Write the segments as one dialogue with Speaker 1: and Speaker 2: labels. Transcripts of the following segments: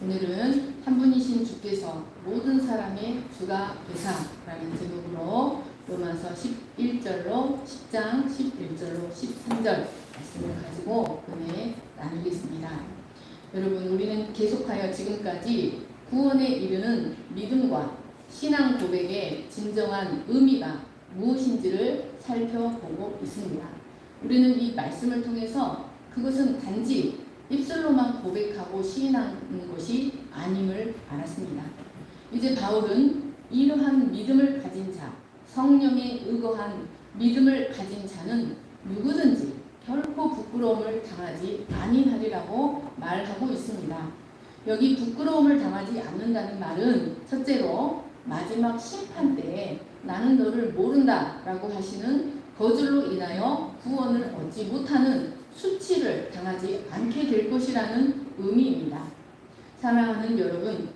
Speaker 1: 오늘은 한 분이신 주께서 모든 사람의 주가 되사라는 제목으로 로마서 11절로 10장 11절로 13절 말씀을 가지고 은혜 나누겠습니다. 여러분, 우리는 계속하여 지금까지 구원에 이르는 믿음과 신앙 고백의 진정한 의미가 무엇인지를 살펴보고 있습니다. 우리는 이 말씀을 통해서 그것은 단지 입술로만 고백하고 시인하는 것이 아님을 알았습니다. 이제 바울은 이러한 믿음을 가진 자, 성령에 의거한 믿음을 가진 자는 누구든지 결코 부끄러움을 당하지 아니하리라고 말하고 있습니다. 여기 부끄러움을 당하지 않는다는 말은 첫째로 마지막 심판 때에 나는 너를 모른다 라고 하시는 거절로 인하여 구원을 얻지 못하는 수치를 당하지 않게 될 것이라는 의미입니다. 사랑하는 여러분,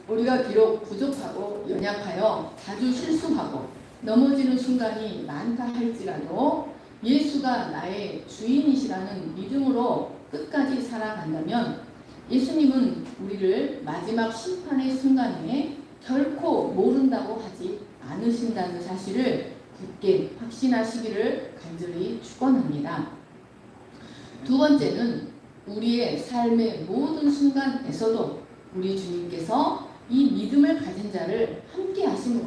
Speaker 1: 우리가 비록 부족하고 연약하여 자주 실수하고 넘어지는 순간이 많다 할지라도 예수가 나의 주인이시라는 믿음으로 끝까지 살아간다면 예수님은 우리를 마지막 심판의 순간에 결코 모른다고 하지 않으신다는 사실을 굳게 확신하시기를 간절히 축원합니다. 두 번째는 우리의 삶의 모든 순간에서도 우리 주님께서 이 믿음을 가진 자를 함께 하심으로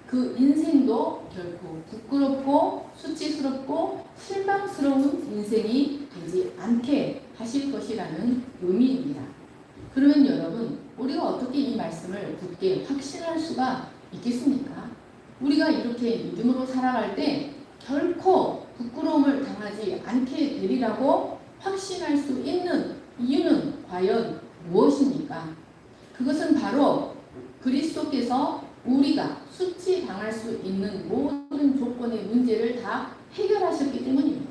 Speaker 1: 그 인생도 결코 부끄럽고 수치스럽고 실망스러운 인생이 되지 않게 하실 것이라는 의미입니다. 그러면 여러분, 우리가 어떻게 이 말씀을 굳게 확신할 수가 있겠습니까? 우리가 이렇게 믿음으로 살아갈 때 결코 부끄러움을 당하지 않게 되리라고 확신할 수 있는 이유는 과연 무엇입니까? 그것은 바로 그리스도께서 우리가 수치 당할 수 있는 모든 조건의 문제를 다 해결하셨기 때문입니다.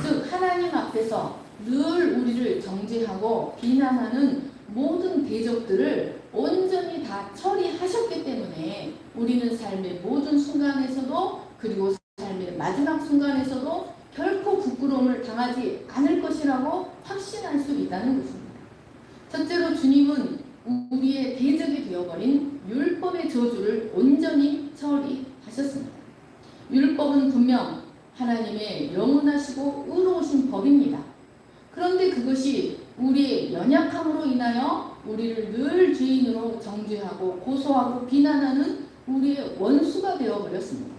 Speaker 1: 즉, 하나님 앞에서 늘 우리를 정죄하고 비난하는 모든 대적들을 온전히 다 처리하셨기 때문에 우리는 삶의 모든 순간에서도 그리고 삶의 마지막 순간에서도 결코 부끄러움을 당하지 않을 것이라고 확신할 수 있다는 것입니다. 첫째로 주님은 우리의 대적이 되어버린 율법의 저주를 온전히 처리하셨습니다. 율법은 분명 하나님의 영원하시고 의로우신 법입니다. 그런데 그것이 우리의 연약함으로 인하여 우리를 늘 주인으로 정죄하고 고소하고 비난하는 우리의 원수가 되어버렸습니다.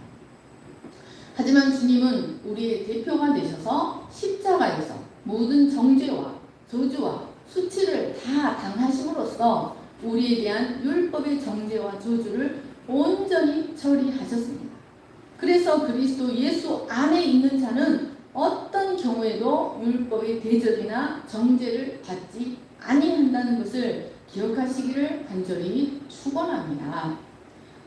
Speaker 1: 하지만 주님은 우리의 대표가 되셔서 십자가에서 모든 정죄와 저주와 수치를 다 당하심으로써 우리에 대한 율법의 정죄와 저주를 온전히 처리하셨습니다. 그래서 그리스도 예수 안에 있는 자는 어떤 경우에도 율법의 대적이나 정죄를 받지 아니한다는 것을 기억하시기를 간절히 축원합니다.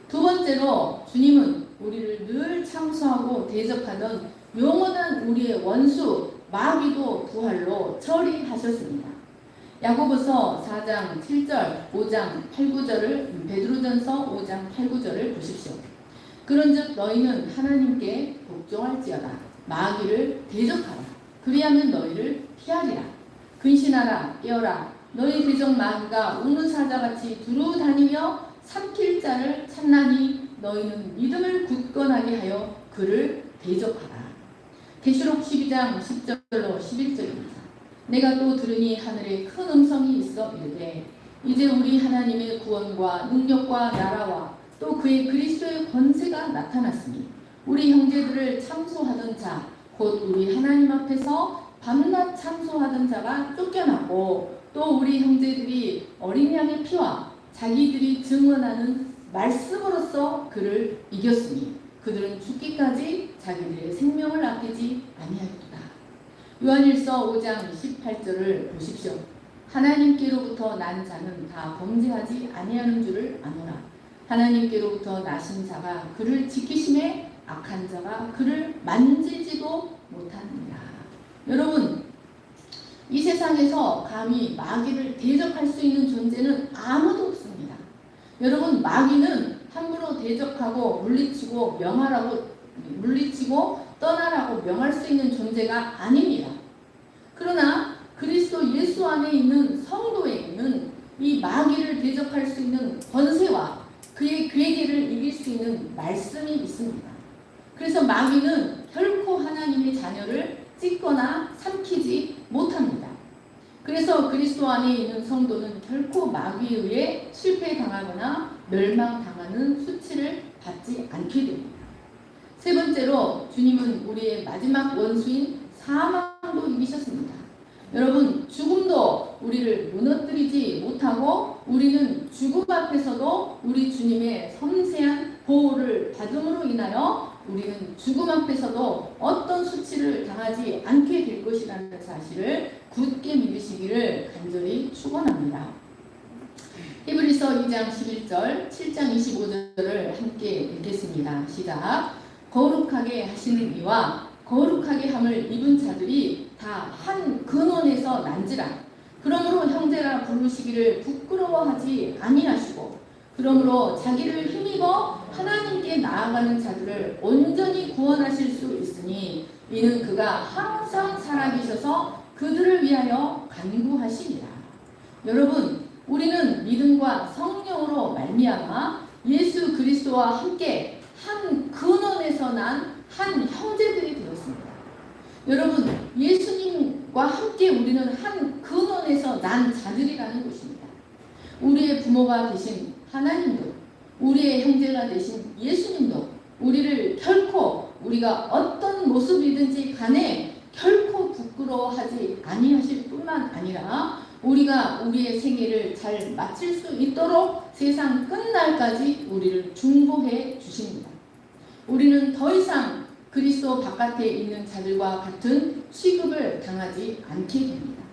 Speaker 1: 두 번째로 주님은 우리를 늘 참수하고 대적하던 영원한 우리의 원수 마귀도 부활로 처리하셨습니다. 야고보서 4장 7절, 5장 8, 9절을 베드로전서 5장 8, 9절을 보십시오. 그런즉 너희는 하나님께 복종할지어다. 마귀를 대적하라. 그리하면 너희를 피하리라. 근신하라. 깨어라. 너희 대적 마귀가 우는 사자같이 두루 다니며 삼킬 자를 찾나니 너희는 믿음을 굳건하게 하여 그를 대적하라. 계시록 12장 10절로 11절입니다. 내가 또 들으니 하늘에 큰 음성이 있어 이르되 이제 우리 하나님의 구원과 능력과 나라와 또 그의 그리스도의 권세가 나타났으니 우리 형제들을 참소하던 자 곧 우리 하나님 앞에서 밤낮 참소하던 자가 쫓겨나고 또 우리 형제들이 어린 양의 피와 자기들이 증언하는 말씀으로써 그를 이겼으니 그들은 죽기까지 자기들의 생명을 아끼지 아니하였도다. 요한일서 5장 18절을 보십시오. 하나님께로부터 난 자는 다 범죄하지 아니하는 줄을 아노라. 하나님께로부터 나신 자가 그를 지키심에 악한 자가 그를 만지지도 못합니다. 여러분, 이 세상에서 감히 마귀를 대적할 수 있는 존재는 아무도 없습니다. 여러분, 마귀는 함부로 대적하고 물리치고 떠나라고 명할 수 있는 존재가 아닙니다. 그러나 그리스도 예수 안에 있는 성도에게는 이 마귀를 대적할 수 있는 권세와 그의 괴계를 이길 수 있는 말씀이 있습니다. 그래서 마귀는 결코 하나님의 자녀를 찢거나 삼키지 못합니다. 그래서 그리스도 안에 있는 성도는 결코 마귀에 의해 실패당하거나 멸망당하는 수치를 받지 않게 됩니다. 세 번째로 주님은 우리의 마지막 원수인 사망도 이기셨습니다. 여러분, 죽음도 우리를 무너뜨리지 못하고 우리는 죽음 앞에서도 우리 주님의 섬세한 보호를 받음으로 인하여 우리는 죽음 앞에서도 어떤 수치를 당하지 않게 될 것이라는 사실을 굳게 믿으시기를 간절히 축원합니다. 히브리서 2장 11절, 7장 25절을 함께 읽겠습니다. 시작. 거룩하게 하시는 이와 거룩하게 함을 입은 자들이 다 한 근원에서 난지라. 그러므로 형제라 부르시기를 부끄러워하지 아니하시고 그러므로 자기를 힘입어 하나님께 나아가는 자들을 온전히 구원하실 수 있으니 이는 그가 항상 살아계셔서 그들을 위하여 간구하시니라. 여러분, 우리는 믿음과 성령으로 말미암아 예수 그리스도와 함께 한 근원에서 난 한 형제들이 되었습니다. 여러분, 예수님과 함께 우리는 한 근원에서 난 자들이라는 것입니다. 우리의 부모가 되신 하나님도, 우리의 형제가 되신 예수님도 우리를 결코 우리가 어떤 모습이든지 간에 결코 부끄러워하지 아니하실 뿐만 아니라 우리가 우리의 생애를 잘 마칠 수 있도록 세상 끝날까지 우리를 중보해 주십니다. 우리는 더 이상 그리스도 바깥에 있는 자들과 같은 취급을 당하지 않게 됩니다.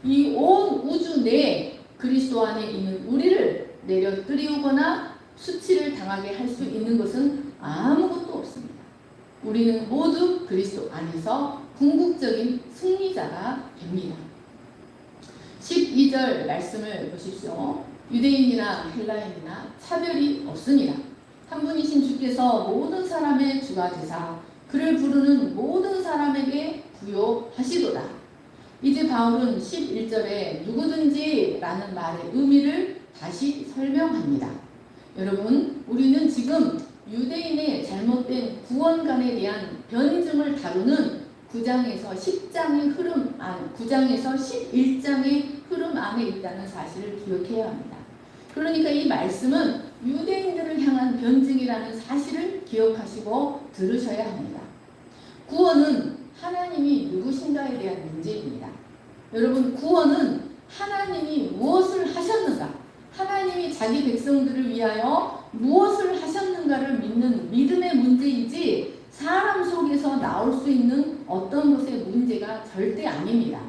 Speaker 1: 이 온 우주 내에 그리스도 안에 있는 우리를 내려뜨리우거나 수치를 당하게 할 수 있는 것은 아무것도 없습니다. 우리는 모두 그리스도 안에서 궁극적인 승리자가 됩니다. 12절 말씀을 보십시오. 유대인이나 헬라인이나 차별이 없으니라. 한 분이신 주께서 모든 사람의 주가 되사 그를 부르는 모든 사람에게 부요하시도다. 이제 바울은 11절에 누구든지 라는 말의 의미를 다시 설명합니다. 여러분, 우리는 지금 유대인의 잘못된 구원관에 대한 변증을 다루는 9장에서 10장의 흐름 안, 9장에서 11장의 흐름 안에 있다는 사실을 기억해야 합니다. 그러니까 이 말씀은 유대인들을 향한 변증이라는 사실을 기억하시고 들으셔야 합니다. 구원은 하나님이 누구신가에 대한 문제입니다. 여러분, 구원은 하나님이 무엇을 하셨는가, 하나님이 자기 백성들을 위하여 무엇을 하셨는가를 믿는 믿음의 문제이지 사람 속에서 나올 수 있는 어떤 것의 문제가 절대 아닙니다.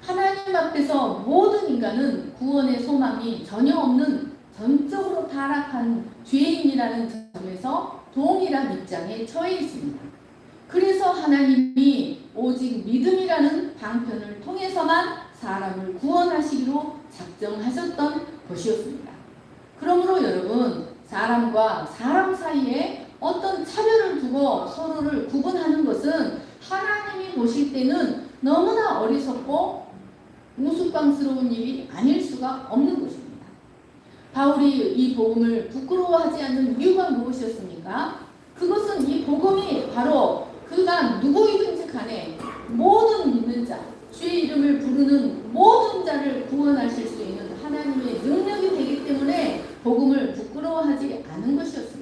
Speaker 1: 하나님 앞에서 모든 인간은 구원의 소망이 전혀 없는 전적으로 타락한 죄인이라는 점에서 동일한 입장에 처해 있습니다. 그래서 하나님이 오직 믿음이라는 방편을 통해서만 사람을 구원하시기로 작정하셨던 것이었습니다. 그러므로 여러분, 사람과 사람 사이에 어떤 차별을 두고 서로를 구분하는 것은 하나님이 보실 때는 너무나 어리석고 우스꽝스러운 일이 아닐 수가 없는 것입니다. 바울이 이 복음을 부끄러워하지 않는 이유가 무엇이었습니까? 그것은 이 복음이 바로 그가 누구이든지 간에 모든 믿는 자, 주의 이름을 부르는 모든 자를 구원하실 수 있는 하나님의 능력이 되기 때문에 복음을 부끄러워하지 않은 것이었습니다.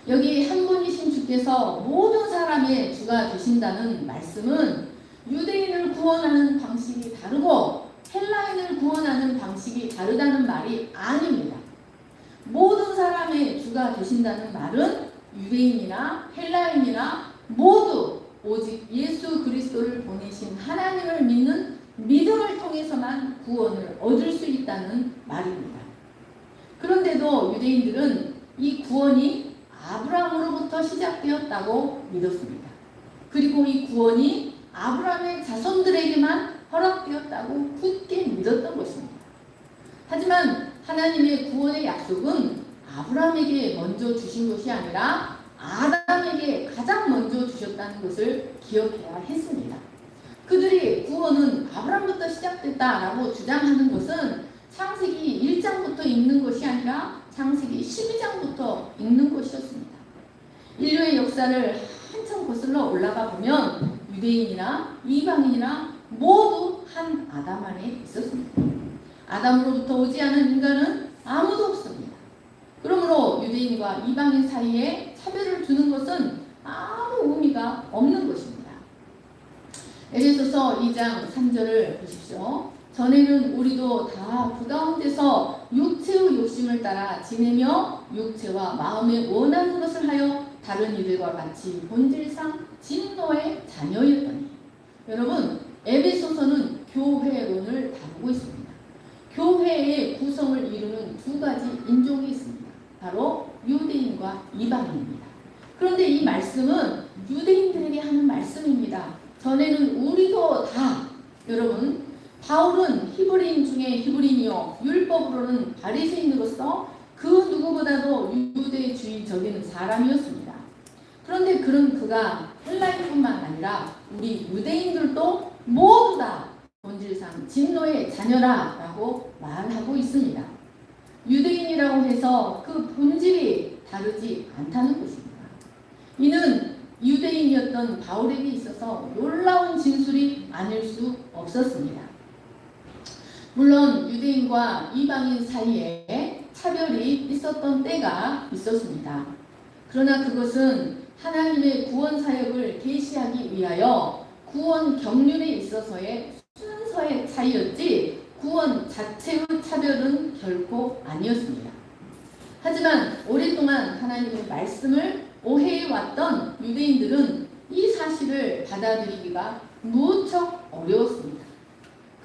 Speaker 1: 여기 한 분이신 주께서 모든 사람의 주가 되신다는 말씀은 유대인을 구원하는 방식이 다르고 헬라인을 구원하는 방식이 다르다는 말이 아닙니다. 모든 사람의 주가 되신다는 말은 유대인이나 헬라인이나 모두 오직 예수 그리스도를 보내신 하나님을 믿는 믿음을 통해서만 구원을 얻을 수 있다는 말입니다. 그런데도 유대인들은 이 구원이 아브라함으로부터 시작되었다고 믿었습니다. 그리고 이 구원이 아브라함의 자손들에게만 허락되었다고 굳게 믿었던 것입니다. 하지만 하나님의 구원의 약속은 아브라함에게 먼저 주신 것이 아니라 아담에게 가장 먼저 주셨다는 것을 기억해야 했습니다. 그들의 구원은 아브라함부터 시작됐다라고 주장하는 것은 창세기 1장부터 읽는 것이 아니라 창세기 12장부터 읽는 것이었습니다. 인류의 역사를 한참 거슬러 올라가 보면 유대인이나 이방인이나 모두 한 아담 안에 있었습니다. 아담으로부터 오지 않은 인간은 아무도 없습니다. 그러므로 유대인과 이방인 사이에 차별을 두는 것은 아무 의미가 없는 것입니다. 에베소서 2장 3절을 보십시오. 전에는 우리도 다 그 가운데서 육체의 욕심을 따라 지내며 육체와 마음에 원하는 것을 하여 다른 이들과 같이 본질상 진노의 자녀였더니. 여러분, 에베소서는 교회론을 다루고 있습니다. 교회의 구성을 이루는 두 가지 인종이 있습니다. 바로 유대인과 이방인입니다. 그런데 이 말씀은 유대인들에게 하는 말씀입니다. 전에는 우리도 다, 여러분, 바울은 히브리인 중에 히브리인이요 율법으로는 바리새인으로서 그 누구보다도 유대주의적인 사람이었습니다. 그런데 그가 헬라인뿐만 아니라 우리 유대인들도 모두 다 본질상 진노의 자녀라라고 말하고 있습니다. 유대인이라고 해서 그 본질이 다르지 않다는 것입니다. 이는 유대인이었던 바울에게 있어서 놀라운 진술이 아닐 수 없었습니다. 물론 유대인과 이방인 사이에 차별이 있었던 때가 있었습니다. 그러나 그것은 하나님의 구원 사역을 계시하기 위하여 구원 경륜에 있어서의 순서의 차이였지 구원 자체의 차별은 결코 아니었습니다. 하지만 오랫동안 하나님의 말씀을 오해해왔던 유대인들은 이 사실을 받아들이기가 무척 어려웠습니다.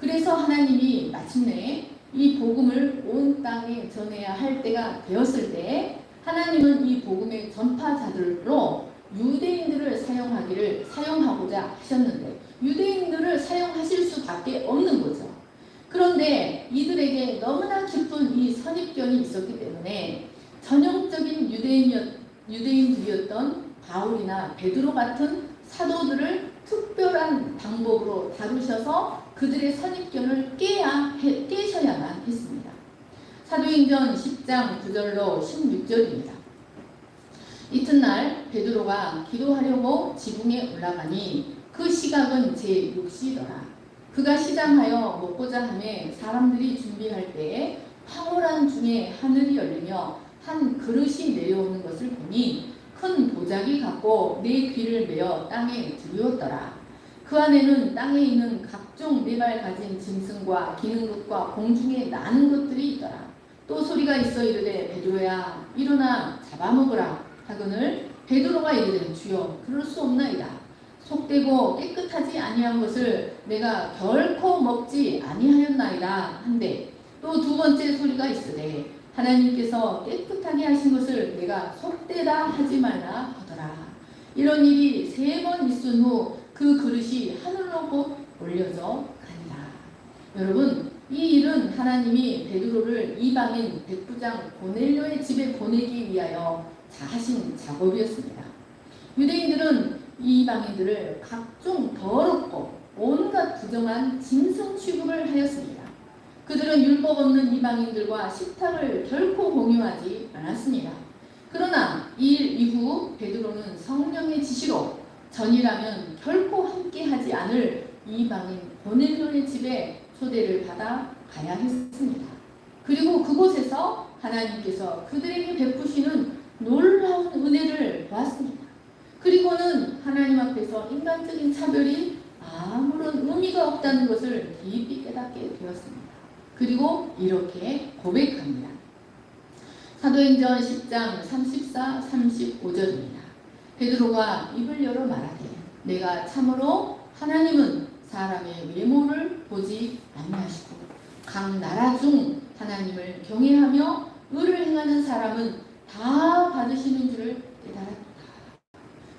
Speaker 1: 그래서 하나님이 마침내 이 복음을 온 땅에 전해야 할 때가 되었을 때 하나님은 이 복음의 전파자들로 유대인들을 사용하고자 하셨는데 유대인들을 사용하실 수밖에 없는 거죠. 그런데 이들에게 너무나 깊은 이 선입견이 있었기 때문에 전형적인 유대인들이었던 바울이나 베드로 같은 사도들을 특별한 방법으로 다루셔서 그들의 선입견을 깨셔야만 했습니다. 사도행전 10장 9절로 16절입니다. 이튿날 베드로가 기도하려고 지붕에 올라가니 그 시각은 제6시더라. 그가 시장하여 먹고자 하매 사람들이 준비할 때에 황홀한 중에 하늘이 열리며 한 그릇이 내려오는 것을 보니 큰 보자기 같고 네 귀를 메어 땅에 들이었더라. 그 안에는 땅에 있는 각종 네 발 가진 짐승과 기는 것과 공중에 나는 것들이 있더라. 또 소리가 있어 이르되 베드로야 일어나 잡아먹으라 하거늘 베드로가 이르되 주여 그럴 수 없나이다. 속되고 깨끗하지 아니한 것을 내가 결코 먹지 아니하였나이다 한데 또 두 번째 소리가 있으되 하나님께서 깨끗하게 하신 것을 내가 속되다 하지 말라 하더라. 이런 일이 3번 있은 후 그 그릇이 하늘로 곧 올려져 가니라. 여러분, 이 일은 하나님이 베드로를 이방인 백부장 고넬료의 집에 보내기 위하여 하신 작업이었습니다. 유대인들은 이 이방인들을 각종 더럽고 온갖 부정한 짐승 취급을 하였습니다. 그들은 율법 없는 이방인들과 식탁을 결코 공유하지 않았습니다. 그러나 이 일 이후 베드로는 성령의 지시로 전이라면 결코 함께하지 않을 이방인 고넬료의 집에 초대를 받아 가야 했습니다. 그리고 그곳에서 하나님께서 그들에게 베푸시는 놀라운 은혜를 보았습니다. 그리고는 하나님 앞에서 인간적인 차별이 아무런 의미가 없다는 것을 깊이 깨닫게 되었습니다. 그리고 이렇게 고백합니다. 사도행전 10장 34, 35절입니다. 베드로가 입을 열어 말하되 내가 참으로 하나님은 사람의 외모를 보지 아니하시고 각 나라 중 하나님을 경외하며 의를 행하는 사람은 다 받으시는 줄을 깨달았다.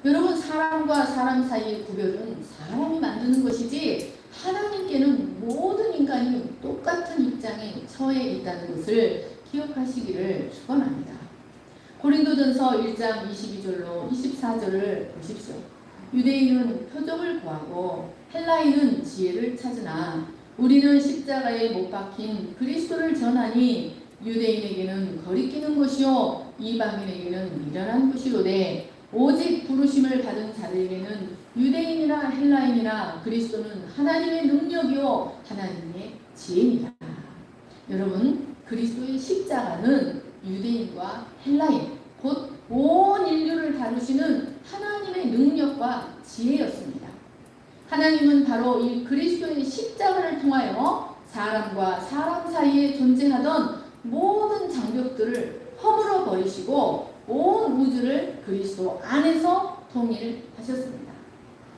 Speaker 1: 여러분, 사람과 사람 사이의 구별은 사람이 만드는 것이지 하나님께는 모든 인간이 똑같은 입장에 처해 있다는 것을 기억하시기를 축원합니다. 고린도전서 1장 22절로 24절을 보십시오. 유대인은 표적을 구하고 헬라인은 지혜를 찾으나 우리는 십자가에 못 박힌 그리스도를 전하니 유대인에게는 거리끼는 것이요 이방인에게는 미련한 것이로되 오직 부르심을 받은 자들에게는 유대인이나 헬라인이나 그리스도는 하나님의 능력이요 하나님의 지혜입니다. 여러분, 그리스도의 십자가는 유대인과 헬라인 곧 온 인류를 다루시는 하나님의 능력과 지혜였습니다. 하나님은 바로 이 그리스도의 십자가를 통하여 사람과 사람 사이에 존재하던 모든 장벽들을 허물어 버리시고 온 우주를 그리스도 안에서 통일하셨습니다.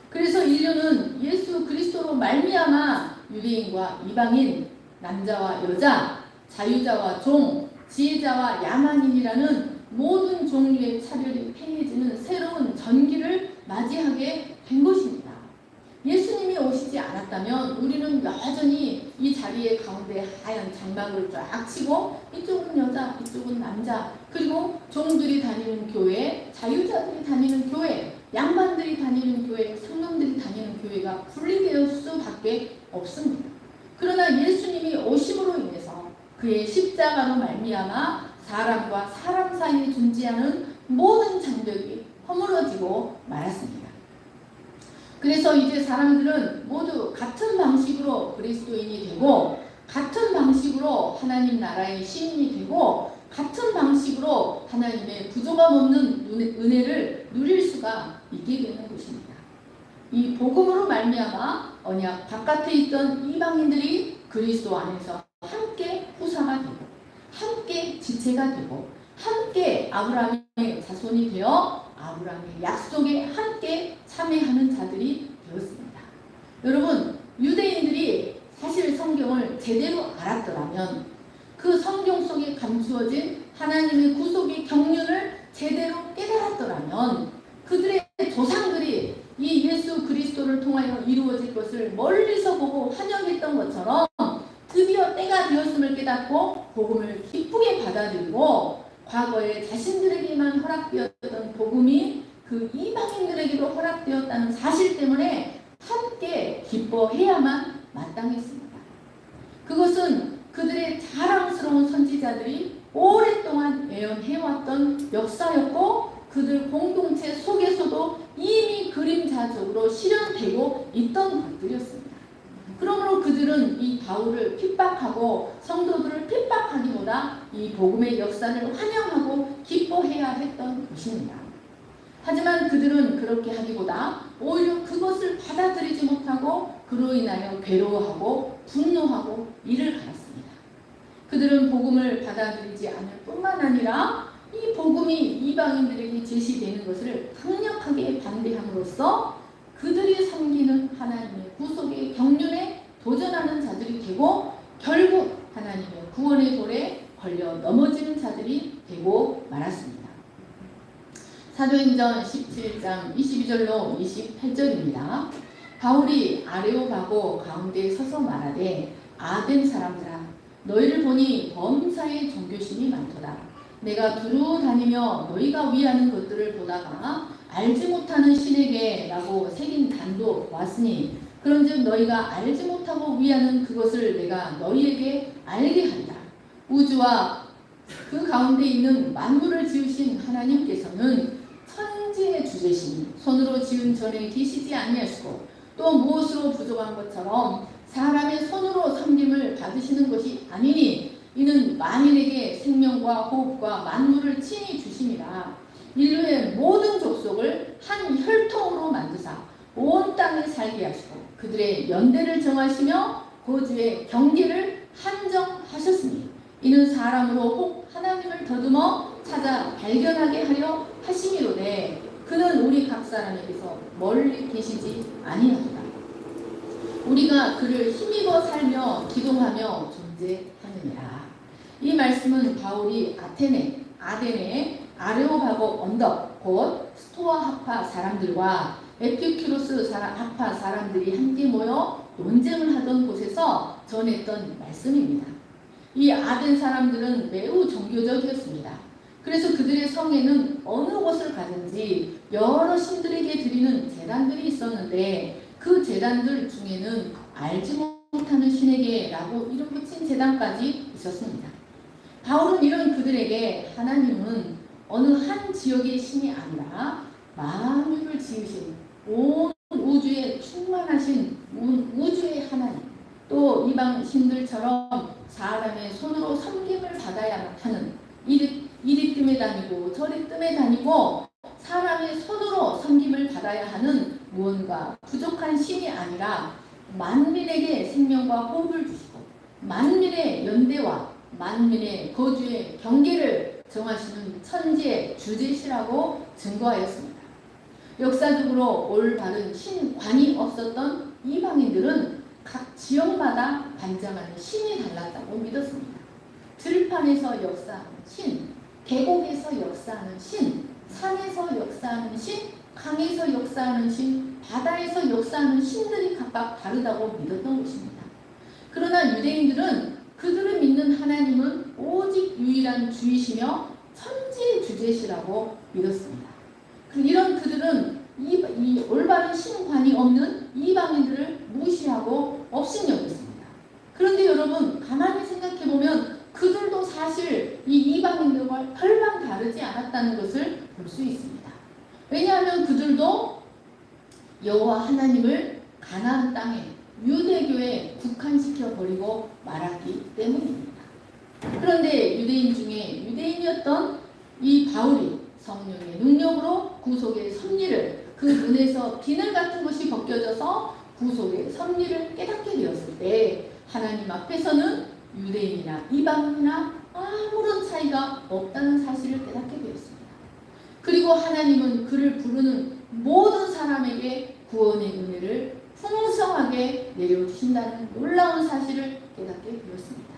Speaker 1: 그래서 인류는 예수 그리스도로 말미암아 유대인과 이방인, 남자와 여자, 자유자와 종, 지혜자와 야만인이라는 모든 종류의 차별이 폐해지는 새로운 전기를 맞이하게 된 것입니다. 예수님이 오시지 않았다면 우리는 여전히 이 자리의 가운데 하얀 장막을 쫙 치고 이쪽은 여자, 이쪽은 남자, 그리고 종들이 다니는 교회, 자유자들이 다니는 교회, 양반들이 다니는 교회, 상놈들이 다니는 교회가 분리될 수밖에 없습니다. 그러나 예수님이 오심으로 인해서 그의 십자가로 말미암아 사람과 사람 사이에 존재하는 모든 장벽이 허물어지고 말았습니다. 그래서 이제 사람들은 모두 같은 방식으로 그리스도인이 되고 같은 방식으로 하나님 나라의 시민이 되고 같은 방식으로 하나님의 부족함 없는 은혜를 누릴 수가 있게 되는 것입니다. 이 복음으로 말미암아 언약 바깥에 있던 이방인들이 그리스도 안에서 함께 후사가 되고 함께 지체가 되고 함께 아브라함의 자손이 되어 아브라함의 약속에 함께 참여하는 자들이 되었습니다. 여러분, 유대인들이 사실 성경을 제대로 알았더라면 그 성경 속에 감추어진 하나님의 구속의 경륜을 제대로 깨달았더라면 그들의 조상들이 이 예수 그리스도를 통하여 이루어질 것을 멀리서 보고 환영했던 것처럼 드디어 때가 되었음을 깨닫고 복음을 기쁘게 받아들이고 과거에 자신들에게만 허락되었던 복음이 그 이방인들에게도 허락되었다는 사실 때문에 함께 기뻐해야만 마땅했습니다. 그것은 그들의 자랑스러운 선지자들이 오랫동안 예언해왔던 역사였고 그들 공동체 속에서도 이미 그림자적으로 실현되고 있던 것들이었습니다. 그러므로 그들은 이 바울을 핍박하고 성도들을 핍박하기보다 이 복음의 역사를 환영하고 기뻐해야 했던 것입니다. 하지만 그들은 그렇게 하기보다 오히려 그것을 받아들이지 못하고 그로 인하여 괴로워하고 분노하고 이를 갈았습니다. 그들은 복음을 받아들이지 않을 뿐만 아니라 이 복음이 이방인들에게 제시되는 것을 강력하게 반대함으로써 그들이 섬기는 하나님의 구속의 경륜에 도전하는 자들이 되고 결국 하나님의 구원의 돌에 걸려 넘어지는 자들이 되고 말았습니다. 사도행전 17장 22절로 28절입니다. 바울이 아레오바고 가운데 서서 말하되 아덴 사람들아 너희를 보니 범사에 종교심이 많도다. 내가 두루 다니며 너희가 위하는 것들을 보다가 알지 못하는 신에게 라고 새긴 단도 보았으니 그런즉 너희가 알지 못하고 위하는 그것을 내가 너희에게 알게 한다. 우주와 그 가운데 있는 만물을 지으신 하나님께서는 천지의 주제시니 손으로 지은 전에 계시지 아니하시고 또 무엇으로 부족한 것처럼 사람의 손으로 섬김을 받으시는 것이 아니니 이는 만인에게 생명과 호흡과 만물을 친히 주심이라. 인류의 모든 족속을 한 혈통으로 만드사 온 땅에 살게 하시고 그들의 연대를 정하시며 고주의 경계를 한정하셨으니 이는 사람으로 혹 하나님을 더듬어 찾아 발견하게 하려 하심이로되 그는 우리 각 사람에게서 멀리 계시지 아니하도다. 우리가 그를 힘입어 살며 기동하며 존재하느니라. 이 말씀은 바울이 아덴의 아레오바고 언덕 곧 스토아 학파 사람들과 에피큐로스 학파 사람들이 함께 모여 논쟁을 하던 곳에서 전했던 말씀입니다. 이 아덴 사람들은 매우 종교적이었습니다. 그래서 그들의 성에는 어느 곳을 가든지 여러 신들에게 드리는 제단들이 있었는데 그 제단들 중에는 알지 못하는 신에게라고 이름 붙인 제단까지 있었습니다. 바울은 이런 그들에게 하나님은 어느 한 지역의 신이 아니라 만유를 지으신 온 우주에 충만하신 우주의 하나님, 또 이방 신들처럼 사람의 손으로 섬김을 받아야 하는, 이리 뜸에 다니고 저리 뜸에 다니고 사람의 손으로 섬김을 받아야 하는 무언가 부족한 신이 아니라 만민에게 생명과 호흡을 주시고 만민의 연대와 만민의 거주의 경계를 정하시는 천지의 주제시라고 증거하였습니다. 역사적으로 올바른 신관이 없었던 이방인들은 각 지역마다 관장하는 신이 달랐다고 믿었습니다. 들판에서 역사하는 신, 계곡에서 역사하는 신, 산에서 역사하는 신, 강에서 역사하는 신, 바다에서 역사하는 신들이 각각 다르다고 믿었던 것입니다. 그러나 유대인들은 그들을 믿는 하나님은 오직 유일한 주이시며 천지의 주제시라고 믿었습니다. 이런 그들은 이 올바른 신관이 없는 이방인들을 무시하고 업신여겼습니다. 그런데 여러분 가만히 생각해보면 그들도 사실 이 이방인들과 별반 다르지 않았다는 것을 볼 수 있습니다. 왜냐하면 그들도 여호와 하나님을 가나안 땅에 유대교에 국한시켜 버리고 말았기 때문입니다. 그런데 유대인 중에 유대인이었던 이 바울이 성령의 능력으로 구속의 섭리를, 그 눈에서 비늘 같은 것이 벗겨져서 구속의 섭리를 깨닫게 되었을 때 하나님 앞에서는 유대인이나 이방인이나 아무런 차이가 없다는 사실을 깨닫게 되었습니다. 그리고 하나님은 그를 부르는 모든 사람에게 구원의 은혜를 풍성하게 내려주신다는 놀라운 사실을 깨닫게 되었습니다.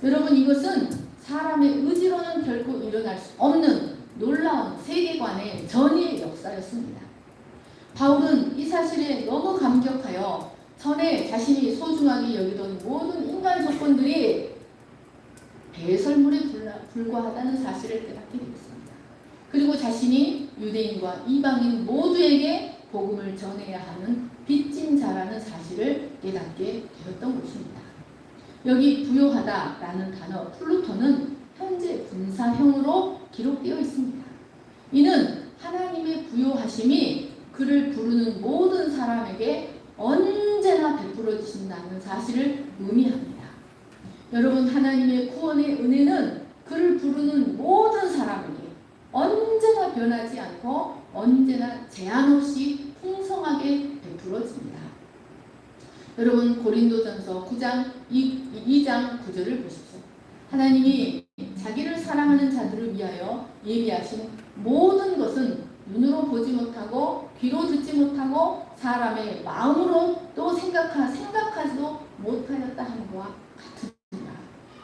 Speaker 1: 여러분 이것은 사람의 의지로는 결코 일어날 수 없는 놀라운 세계관의 전이의 역사였습니다. 바울은 이 사실에 너무 감격하여 전에 자신이 소중하게 여기던 모든 인간 조건들이 배설물에 불과하다는 사실을 깨닫게 되었습니다. 그리고 자신이 유대인과 이방인 모두에게 복음을 전해야 하는 빚진 자라는 사실을 깨닫게 되었던 것입니다. 여기 부요하다라는 단어 플루토는 현재 분사형으로 기록되어 있습니다. 이는 하나님의 부요하심이 그를 부르는 모든 사람에게 언제나 베풀어 주신다는 사실을 의미합니다. 여러분 하나님의 구원의 은혜는 그를 부르는 모든 사람에게 언제나 변하지 않고 언제나 제한 없이 풍성하게 베풀어집니다. 여러분 고린도전서 9장 2장 9절을 보십시오. 하나님이 자기를 사랑하는 자들을 위하여 예비하신 모든 것은 눈으로 보지 못하고 귀로 듣지 못하고 사람의 마음으로 또 생각하지도 못하였다 하는 것과 같습니다.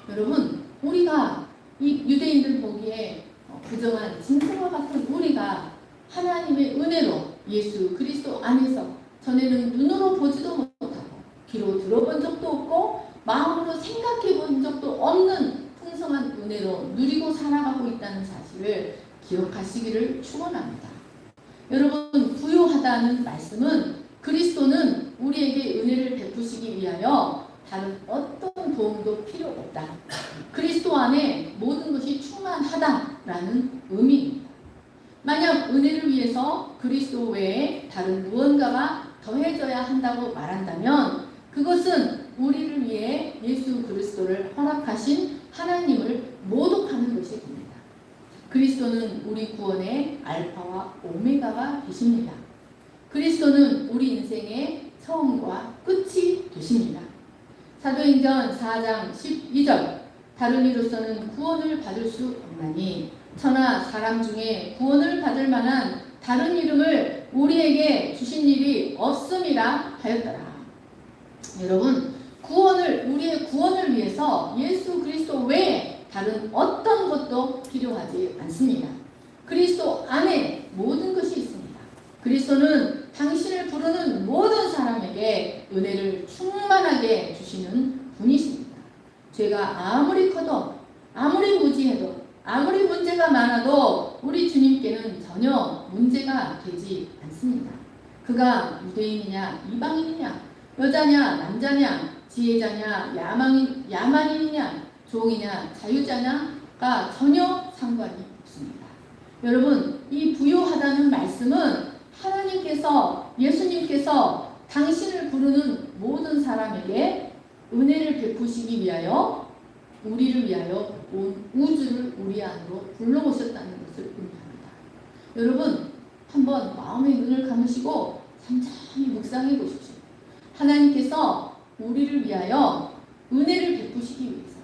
Speaker 1: 여러분 우리가 이 유대인들 보기에 부정한 짐승과 같은 우리가 하나님의 은혜로 예수 그리스도 안에서 전에는 눈으로 보지도 못하고 귀로 들어본 적도 없고 마음으로 생각해 본 적도 없는 풍성한 은혜로 누리고 살아가고 있다는 사실을 기억하시기를 축원합니다. 여러분 부요하다는 말씀은 그리스도는 우리에게 은혜를 베푸시기 위하여 다른 어떤 도움도 필요 없다. 그리스도 안에 모든 것이 충만하다라는 의미입니다. 만약 은혜를 위해서 그리스도 외에 다른 무언가가 더해져야 한다고 말한다면 그것은 우리를 위해 예수 그리스도를 허락하신 하나님을 모독하는 것이 됩니다. 그리스도는 우리 구원의 알파와 오메가가 되십니다. 그리스도는 우리 인생의 처음과 끝이 되십니다. 사도행전 4장 12절 다른 이로서는 구원을 받을 수 없나니 천하 사람 중에 구원을 받을 만한 다른 이름을 우리에게 주신 일이 없음이라 하였더라. 여러분 우리의 구원을 위해서 예수 그리스도 외에 다른 어떤 것도 필요하지 않습니다. 그리스도 안에 모든 것이 있습니다. 그리스도는 당신을 부르는 모든 사람에게 은혜를 충만하게 주시는 분이십니다. 죄가 아무리 커도 아무리 무지해도 아무리 문제가 많아도 우리 주님께는 전혀 문제가 되지 않습니다. 그가 유대인이냐 이방인이냐 여자냐 남자냐 지혜자냐 야만인이냐 종이냐 자유자냐가 전혀 상관이 없습니다. 여러분, 이 부요하다는 말씀은 하나님께서 예수님께서 당신을 부르는 모든 사람에게 은혜를 베푸시기 위하여 우리를 위하여 온 우주를 우리 안으로 불러오셨다는 것을 의미합니다. 여러분, 한번 마음의 눈을 감으시고 잠잠히 묵상해 보십시오. 하나님께서 우리를 위하여 은혜를 베푸시기 위해서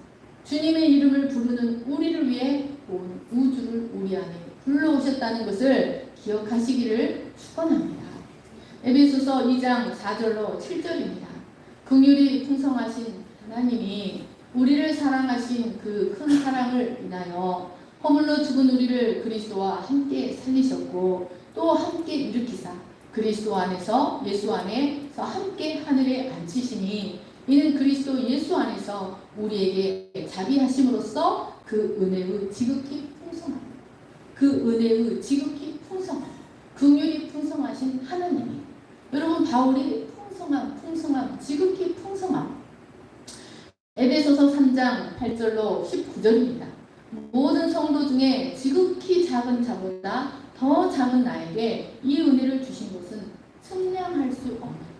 Speaker 1: 주님의 이름을 부르는 우리를 위해 온 우주를 우리 안에 불러오셨다는 것을 기억하시기를 축원합니다. 에베소서 2장 4절로 7절입니다. 긍휼이 풍성하신 하나님이 우리를 사랑하신 그 큰 사랑을 인하여 허물로 죽은 우리를 그리스도와 함께 살리셨고 또 함께 일으키사 그리스도 안에서 예수 안에서 함께 하늘에 앉히시니 이는 그리스도 예수 안에서 우리에게 자비하심으로써 그 은혜의 지극히 풍성함, 그 은혜의 지극히 풍성함, 긍휼이 풍성하신 하나님이 여러분 바울이 풍성함, 지극히 풍성함 에베소서 3장 8절로 19절입니다. 모든 성도 중에 지극히 작은 자보다 더 작은 나에게 이 은혜를 주신 것은 측량할 수 없는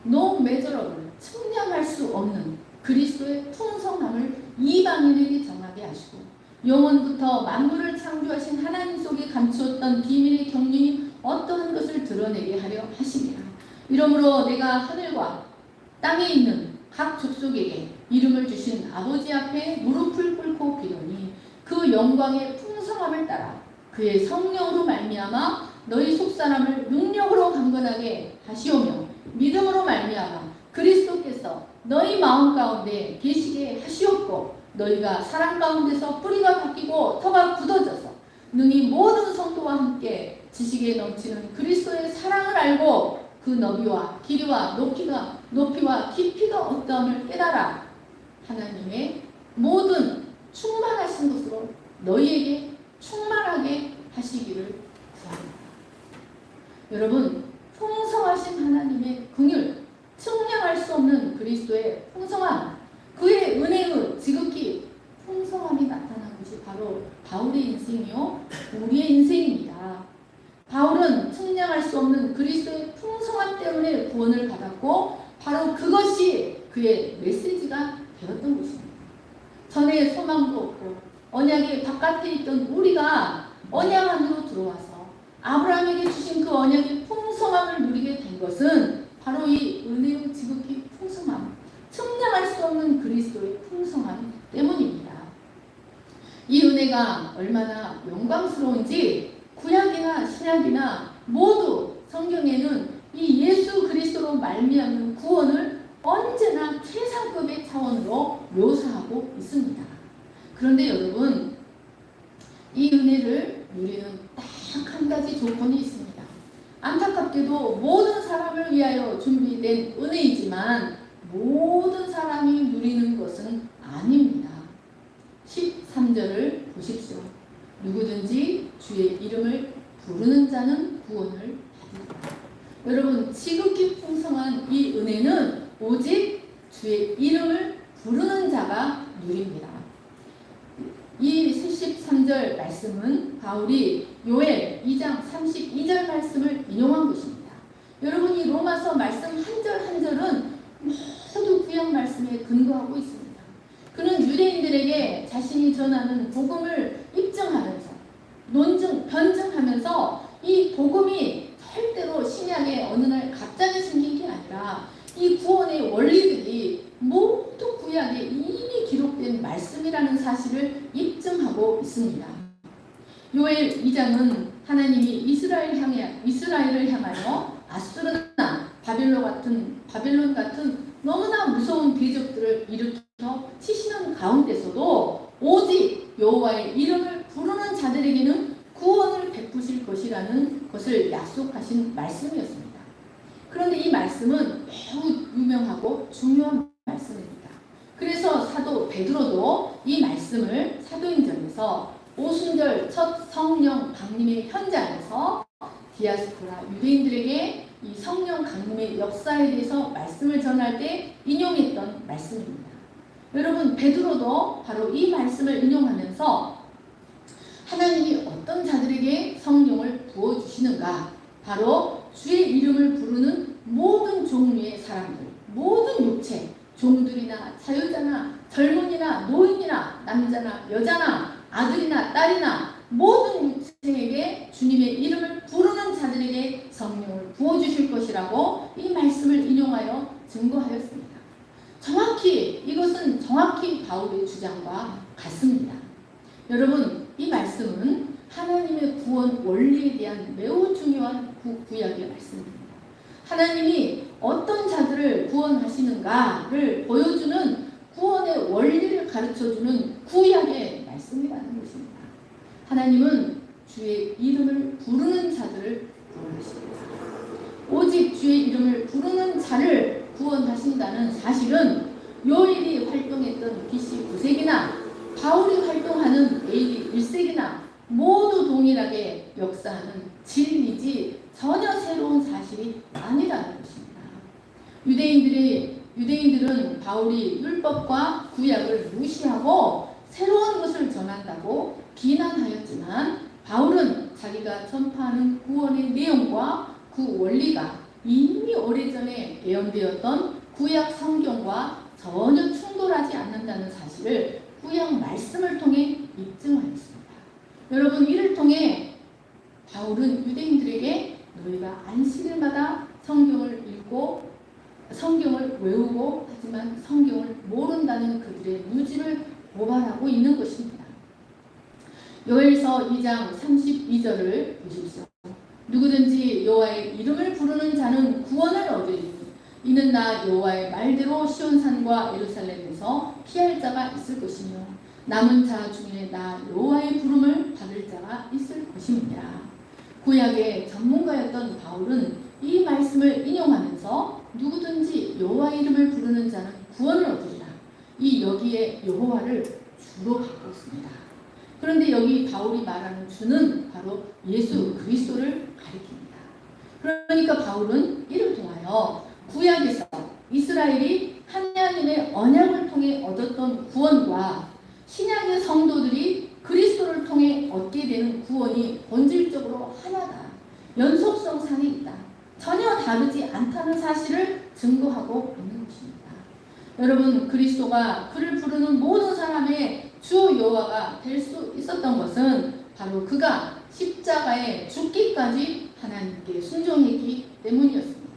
Speaker 1: no measurable 측량할 수 없는 그리스도의 풍성함을 이방인에게 정하게 하시고 영원부터 만물을 창조하신 하나님 속에 감추었던 비밀의 경륜이 어떠한 것을 드러내게 하려 하심이라. 이러므로 내가 하늘과 땅에 있는 각 족속에게 이름을 주신 아버지 앞에 무릎을 꿇고 비노니 그 영광의 풍성함을 따라 그의 성령으로 말미암아 너희 속사람을 능력으로 강건하게 하시오며 믿음으로 말미암아 그리스도께서 너희 마음 가운데 계시게 하시옵고 너희가 사랑 가운데서 뿌리가 바뀌고 터가 굳어져서 능히 모든 성도와 함께 지식에 넘치는 그리스도의 사랑을 알고 그 너비와 길이와 높이와 깊이가 어떠함을 깨달아 하나님의 모든 충만하신 것으로 너희에게 충만하게 하시기를 구합니다. 여러분, 풍성하신 하나님의 긍휼, 측량할 수 없는 그리스도의 풍성함, 그의 은혜의 지극히 풍성함이 나타난 것이 바로 바울의 인생이요 우리의 인생입니다. 바울은 측량할 수 없는 그리스도의 풍성함 때문에 구원을 받았고 바로 그것이 그의 메시지가 되었던 것입니다. 전에 소망도 없고 언약의 바깥에 있던 우리가 언약 안으로 들어와서 아브라함에게 주신 그 언약의 풍성함을 누리게 된 것은 바로 이 은혜의 지극히 풍성함, 측량할 수 없는 그리스도의 풍성함 때문입니다. 이 은혜가 얼마나 영광스러운지 구약이나 신약이나 모두 성경에는 이 예수 그리스도로 말미암는 구원을 언제나 최상급의 차원으로 묘사하고 있습니다. 그런데 여러분, 이 은혜를 누리는 딱 한 가지 조건이 있습니다. 안타깝게도 모든 사람을 위하여 준비된 은혜이지만 모든 사람이 누리는 것은 아닙니다. 13절을 보십시오. 누구든지 주의 이름을 부르는 자는 구원을 받으리라. 여러분, 지극히 풍성한 이 은혜는 오직 주의 이름을 부르는 자가 누립니다. 이 73절 말씀은 바울이 요엘 2장 32절 말씀을 인용한 것입니다. 여러분, 이 로마서 말씀 한 절 한 절은 모두 구약 말씀에 근거하고 있습니다. 그는 유대인들에게 자신이 전하는 복음을 입증하면서 변증하면서 이 복음이 절대로 신약에 어느 날 갑자기 생긴 게 아니라 이 구원의 원리들이 모두 구약에 이미 기록된 말씀이라는 사실을 입증하고 있습니다. 요엘 2장은 하나님이 이스라엘을 향하여 아수르나 바벨론 같은 너무나 무서운 대적들을 일으켜 치시는 가운데서도 오직 여호와의 이름을 부르는 자들에게는 구원을 베푸실 것이라는 것을 약속하신 말씀이었습니다. 그런데 이 말씀은 매우 유명하고 중요한 말씀입니다. 그래서 사도 베드로도 이 말씀을 사도행전에서 오순절 첫 성령 강림의 현장에서 디아스포라 유대인들에게 이 성령 강림의 역사에 대해서 말씀을 전할 때 인용했던 말씀입니다. 여러분, 베드로도 바로 이 말씀을 인용하면서 하나님이 어떤 자들에게 성령을 부어주시는가, 바로 주의 이름을 부르는 모든 종류의 사람들, 모든 육체, 종들이나 자유자나 젊은이나 노인이나 남자나 여자나 아들이나 딸이나 모든 육체에게 주님의 이름을 부르는 자들에게 성령을 부어주실 것이라고 이 말씀을 인용하여 증거하였습니다. 이것은 정확히 바울의 주장과 같습니다. 여러분, 이 말씀은 하나님의 구원 원리에 대한 매우 중요한 구약의 말씀입니다. 하나님이 어떤 자들을 구원하시는가를 보여주는 구원의 원리를 가르쳐주는 구약의 말씀이라는 것입니다. 하나님은 주의 이름을 부르는 자들을 구원하십니다. 오직 주의 이름을 부르는 자를 구원하신다는 사실은 요엘이 활동했던 BC 9세기나 바울이 활동하는 AD 1세기나 모두 동일하게 역사하는 진리지 전혀 새로운 사실이 아니라는 것입니다. 유대인들은 바울이 율법과 구약을 무시하고 새로운 것을 전한다고 비난하였지만, 바울은 자기가 전파하는 구원의 내용과 그 원리가 이미 오래전에 예언되었던 구약 성경과 전혀 충돌하지 않는다는 사실을 구약 말씀을 통해 입증하였습니다. 여러분, 이를 통해 바울은 유대인들에게 너희가 안식일마다 성경을 읽고 성경을 외우고 하지만 성경을 모른다는 그들의 무지를 고발하고 있는 것입니다. 요엘서 2장 32절을 보십시오. 누구든지 여호와의 이름을 부르는 자는 구원을 얻으리니 이는 나 여호와의 말대로 시온산과 예루살렘에서 피할 자가 있을 것이며 남은 자 중에 나 여호와의 부름을 받을 자가 있을 것입니다. 구약의 전문가였던 바울은 이 말씀을 인용하면서 누구든지 여호와의 이름을 부르는 자는 구원을 얻으리라, 여기에 여호와를 주로 갖고 있습니다. 그런데 여기 바울이 말하는 주는 바로 예수 그리스도를 가리킵니다. 그러니까 바울은 이를 통하여 구약에서 이스라엘이 하나님의 언약을 통해 얻었던 구원과 신약의 성도들이 그리스도를 통해 얻게 되는 구원이 본질적으로 하나다, 연속성상에 있다, 전혀 다르지 않다는 사실을 증거하고 있는 것입니다. 여러분, 그리스도가 그를 부르는 모든 사람의 주 여호와가 될 수 있었던 것은 바로 그가 십자가에 죽기까지 하나님께 순종했기 때문이었습니다.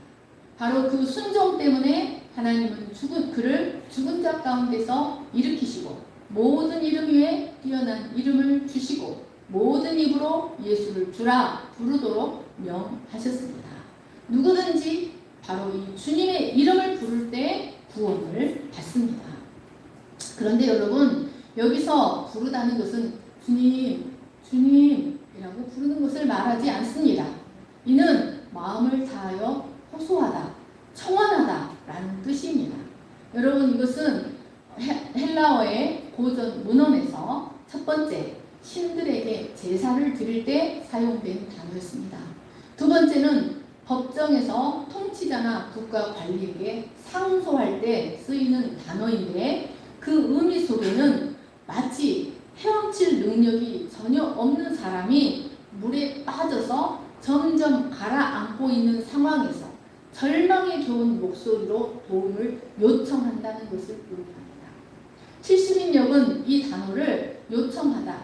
Speaker 1: 바로 그 순종 때문에 하나님은 그를 죽은 자 가운데서 일으키시고 모든 이름 위에 뛰어난 이름을 주시고 모든 입으로 예수를 주라 부르도록 명하셨습니다. 누구든지 바로 이 주님의 이름을 부를 때 구원을 받습니다. 그런데 여러분, 여기서 부르다는 것은 주님, 주님이라고 부르는 것을 말하지 않습니다. 이는 마음을 다하여 호소하다, 청원하다 라는 뜻입니다. 여러분, 이것은 헬라어의 고전 문헌에서 첫 번째, 신들에게 제사를 드릴 때 사용된 단어였습니다. 두 번째는 법정에서 통치자나 국가 관리에게 상소할 때 쓰이는 단어인데, 그 의미 속에는 마치 헤엄칠 능력이 전혀 없는 사람이 물에 빠져서 점점 가라앉고 있는 상황에서 절망에 겨운 목소리로 도움을 요청한다는 것을 의미합니다. 70인역은 이 단어를 요청하다,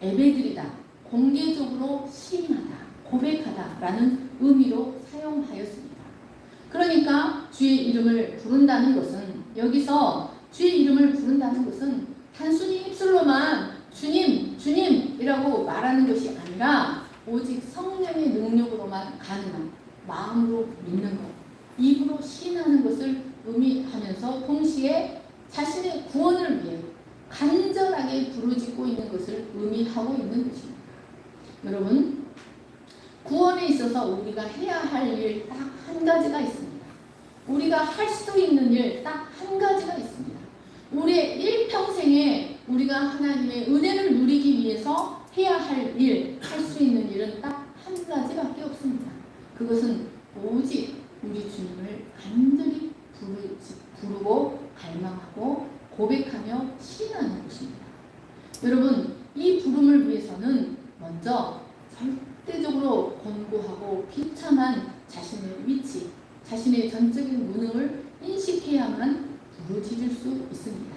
Speaker 1: 예배드리다, 공개적으로 시인하다, 고백하다 라는 의미로 사용하였습니다. 그러니까 주의 이름을 부른다는 것은, 여기서 주의 이름을 부른다는 것은 단순히 입술로만 주님, 주님이라고 말하는 것이 아니라 오직 성령의 능력으로만 가능한, 마음으로 믿는 것, 입으로 시인하는 것을 의미하면서 동시에 자신의 구원을 위해 간절하게 부르짖고 있는 것을 의미하고 있는 것입니다. 여러분, 구원에 있어서 우리가 해야 할 일 딱 한 가지가 있습니다. 우리가 할 수 있는 일 딱 한 가지가 있습니다. 우리의 일평생에 우리가 하나님의 은혜를 누리기 위해서 해야 할 일, 할 수 있는 일은 딱 한 가지밖에 없습니다. 없습니다. 그것은 오직 우리 주님을 간절히 부르고 갈망하고 고백하며 신뢰하는 것입니다. 여러분, 이 부름을 위해서는 먼저 절대적으로 권고하고 비참한 자신의 위치, 자신의 전적인 무능을 인식해야만 부르짖을 수 있습니다.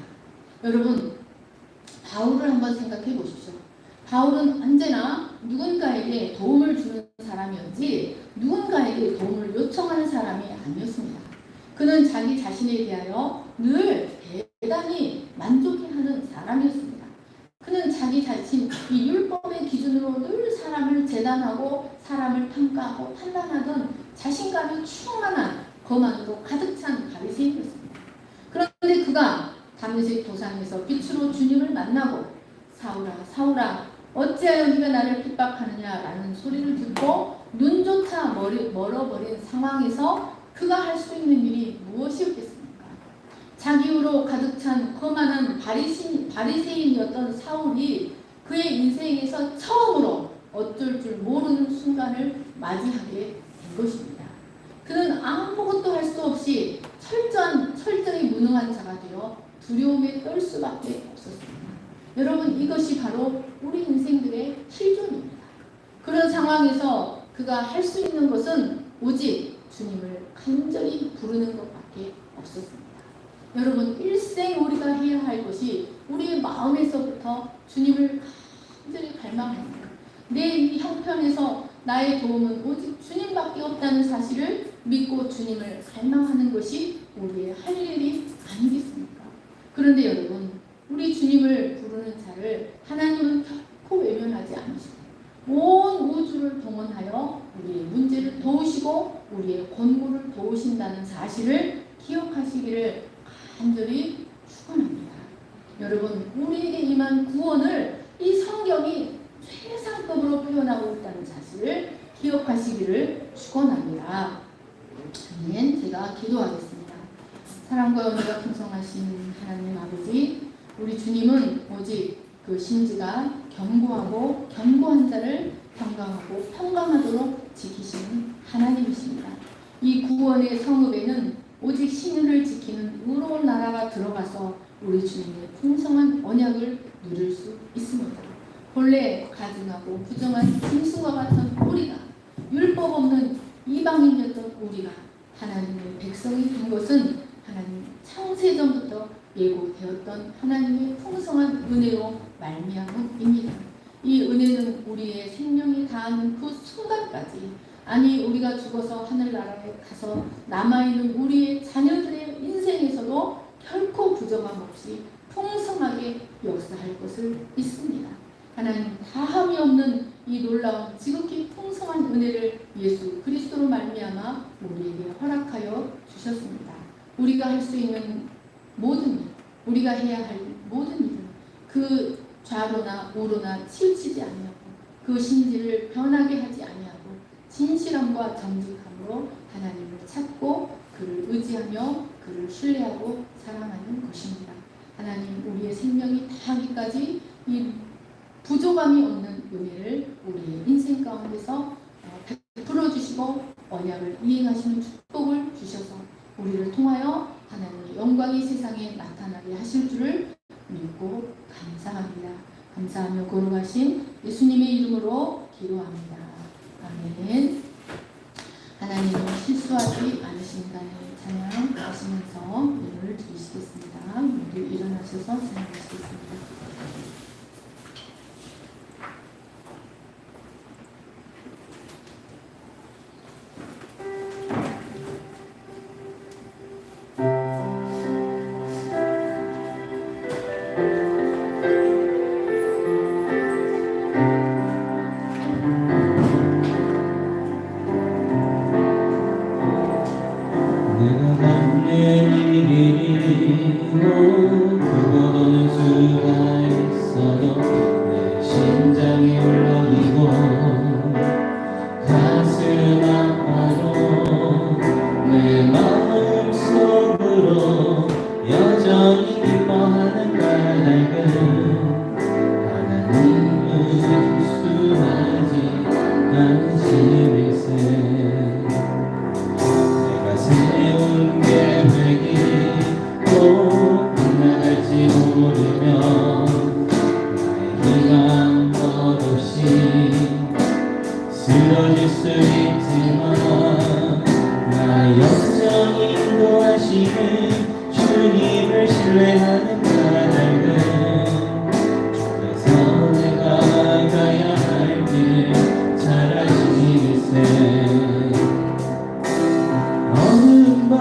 Speaker 1: 여러분, 바울을 한번 생각해 보십시오. 바울은 언제나 누군가에게 도움을 주는 사람이었지 누군가에게 도움을 요청하는 사람이 아니었습니다. 그는 자기 자신에 대하여 늘 대단히 만족해하는 사람이었습니다. 그는 자기 자신, 이 율법의 기준으로 늘 사람을 재단하고 사람을 평가하고 판단하던 자신감이 충만한 거만으로 가득 찬 바리새인이었습니다. 그런데 그가 다메섹 도상에서 빛으로 주님을 만나고 사울아 사울아 어찌하여 네가 나를 핍박하느냐라는 소리를 듣고 눈조차 멀어버린 상황에서 그가 할 수 있는 일이 무엇이었겠습니까? 자기로 가득 찬 거만한 바리새인이었던 사울이 그의 인생에서 처음으로 어쩔 줄 모르는 순간을 맞이하게 된 것입니다. 그는 아무것도 할 수 없이 철저히 무능한 자가 되어 두려움에 떨 수밖에 없었습니다. 여러분, 이것이 바로 우리 인생들의 실존입니다. 그런 상황에서 그가 할 수 있는 것은 오직 주님을 간절히 부르는 것밖에 없었습니다. 여러분, 일생 우리가 해야 할 것이 우리의 마음에서부터 주님을 간절히 갈망합니다. 내 이 형편에서 나의 도움은 오직 주님밖에 없다는 사실을 믿고 주님을 갈망하는 것이 우리의 할 일이 아니겠습니까? 그런데 여러분, 우리 주님을 부르는 자를 하나님은 결코 외면하지 않으시고 온 우주를 동원하여 우리의 문제를 도우시고 우리의 권고를 도우신다는 사실을 기억하시기를 간절히 축원합니다. 여러분, 우리에게 임한 구원을 이 성경이 최상급으로 표현하고 있다는 사실을 기억하시기를 축원합니다. 아멘. 제가 기도하겠습니다. 사랑과 은혜가 풍성하신 하나님 아버지, 우리 주님은 오직 그 심지가 견고하고 견고한 자를 평강하고 평강하도록 지키시는 하나님이십니다. 이 구원의 성읍에는 오직 신을 지키는 의로운 나라가 들어가서 우리 주님의 풍성한 언약을 누릴 수 있습니다. 본래 가증하고 부정한 짐승과 같은 우리가, 율법 없는 이방인이었던 우리가 하나님의 백성이 된 것은 하나님 창세전부터 예고되었던 하나님의 풍성한 은혜로 말미암음입니다. 이 은혜는 우리의 생명이 다하는 그 순간까지, 아니 우리가 죽어서 하늘나라에 가서 남아있는 우리의 자녀들의 인생에서도 결코 부정함 없이 풍성하게 역사할 것을 믿습니다. 하나님, 다함이 없는 이 놀라운 지극히 풍성한 은혜를 예수 그리스도로 말미암아 우리에게 허락하여 주셨습니다. 우리가 할 수 있는 모든 일, 우리가 해야 할 모든 일은 그 좌로나 우로나 치우치지 아니하고 그 심지를 변하게 하지 아니하고 진실함과 정직함으로 하나님을 찾고 그를 의지하며 그를 신뢰하고 사랑하는 것입니다. 하나님, 우리의 생명이 다하기까지 이 부족함이 없는 은혜를 우리의 인생 가운데서 베풀어 주시고 언약을 이행하시는 축복을 주셔서 우리를 통하여 하나님의 영광이 세상에 나타나게 하실 줄을 믿고 감사합니다. 감사하며 거룩하신 예수님의 이름으로 기도합니다. 아멘. 하나님은 실수하지 않으신다는 찬양 하시면서 예를 드리시겠습니다. 모두 일어나셔서 찬양하시겠습니다.
Speaker 2: 여전히 기뻐하는 날 없으면 나의 희망 끝없이 쓰러질 수 있지만 나의 영적 인도하시는 주님을 신뢰하는 까닭은 주께서 내가 가야 할 길 잘 아시겠세. 어느 밤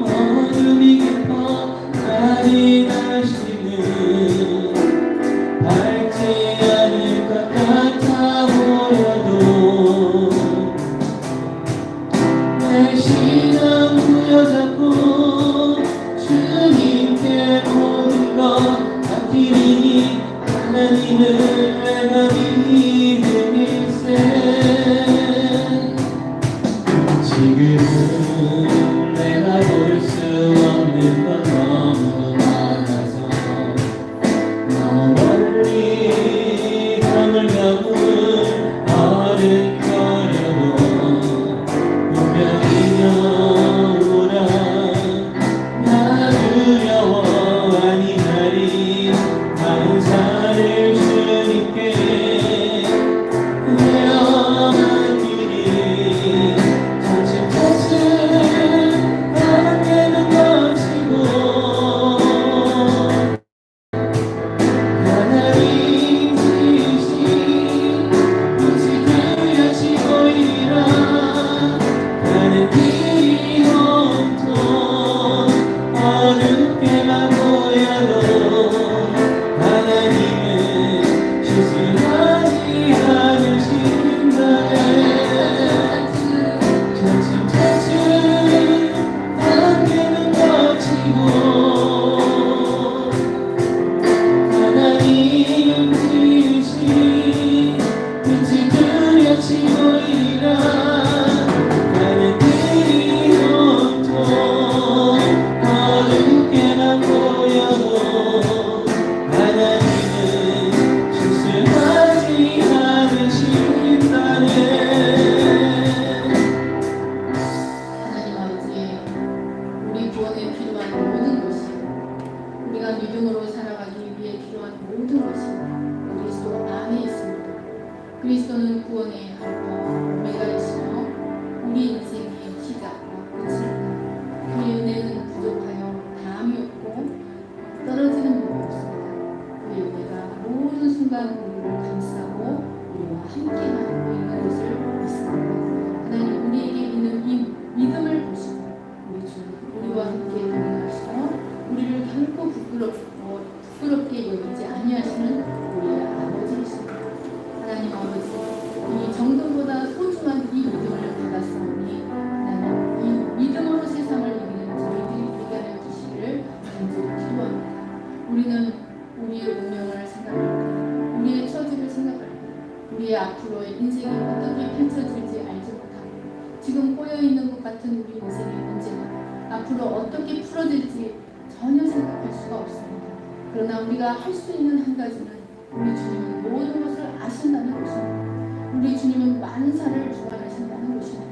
Speaker 2: 어둠이 깊어 나를 다시는 밝지 않을 것 같아 보여도 내 신앙 부여잡고 주님께 모든 것 맡기니 하나님을 내가 믿음일세. 지금은 내가 볼 수 없는 것 너무 많아서 너무 멀리 가물가물 어른거려도 분명히 오라. 나 두려워 아니하리 감사를 주님께 내어 맡기리.
Speaker 1: 믿음으로 살아가기 위해 필요한 모든 것이 그리스도 안에 있습니다. 그리스도는 구원의 알파와 오메가이시며 우리 인생의 시작과 끝입니다. 그의 은혜는 부족하여 다함이 없고 떨어지는 법이 없습니다. 그의 은혜가 모든 순간 우리를 감싸고 우리와 함께하고 있는 것을 믿습니다. 하나님 우리에게 있는 이 믿음을 보시고 우리 주 우리와 함께 동행하시고 우리를 결코 부끄럽게 여기지 아니하시는 우리의 아버지이십니다. 하나님 아버지, 이 정도보다 소중한 이 믿음을 받았사오니 하나님 이 믿음으로 세상을 이기는 저희들이 되게 하여 주시기를 간절히 기도합니다. 우리는 우리의 운명을 생각할 때, 우리의 처지를 생각할 때, 우리의 앞으로의 인생이 어떻게 펼쳐질지 알지 못하고 지금 꼬여있는 것 같은 우리 인생의 문제가 앞으로 어떻게 풀어질지 전혀 생각할 수가 없습니다. 그러나 우리가 할 수 있는 한 가지는 우리 주님은 모든 것을 아신다는 것입니다. 우리 주님은 만사를 주관하신다는 것입니다.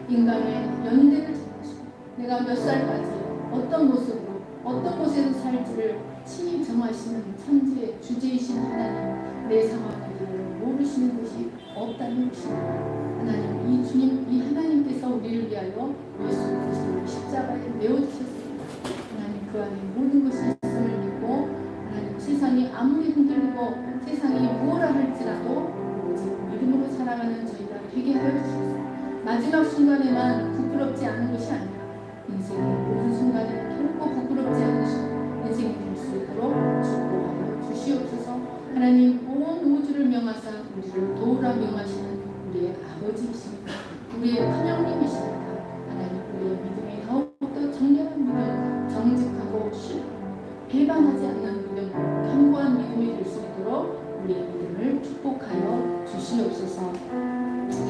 Speaker 1: 인간의 연대를 정하시고 내가 몇 살까지 어떤 모습으로 어떤 곳에서 살지를 친히 정하시는 천지의 주제이신 하나님, 내 상황을 모르시는 것이 없다는 것입니다. 하나님, 이 주님, 이 하나님께서 우리를 위하여 예수 그리스도를 십자가에 내어주셨습니다. 하나님, 그 안에 모든 것이 있음을 믿고 하나님, 세상이 아무리 흔들리고 세상이 무엇라 할지라도 오직 믿음으로 살아가는 저희가 되게 하여 주셔서 마지막 순간에만 부끄럽지 않은 것이 아니라 인생의 모든 순간에 결코 부끄럽지 않으시고 인생이 될 수 있도록 축복하여 주시옵소서. 하나님, 온 우주를 명하사 우리를 도우라 명하시는 우리의 아버지이십니다. 우리의 큰형님이십니다. 하나님, 우리의 믿음이 더욱더 정결한 믿음, 정직하고 배반하지 않는 믿음, 견고한 믿음이 될 수 있도록 우리의 믿음을 축복하여 주시옵소서.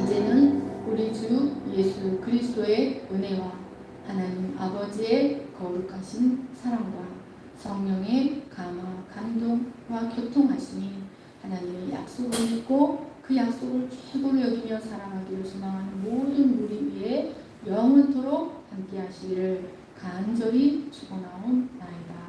Speaker 1: 이제는 우리 주 예수 그리스도의 은혜와 하나님 아버지의 거룩하신 사랑과 성령의 감화, 감동과 교통하심이 하나님의 약속을 믿고 그 약속을 최고로 여기며 사랑하기를 소망하는 모든 우리 위에 영원토록 함께 하시기를 간절히 축원하옵나이다.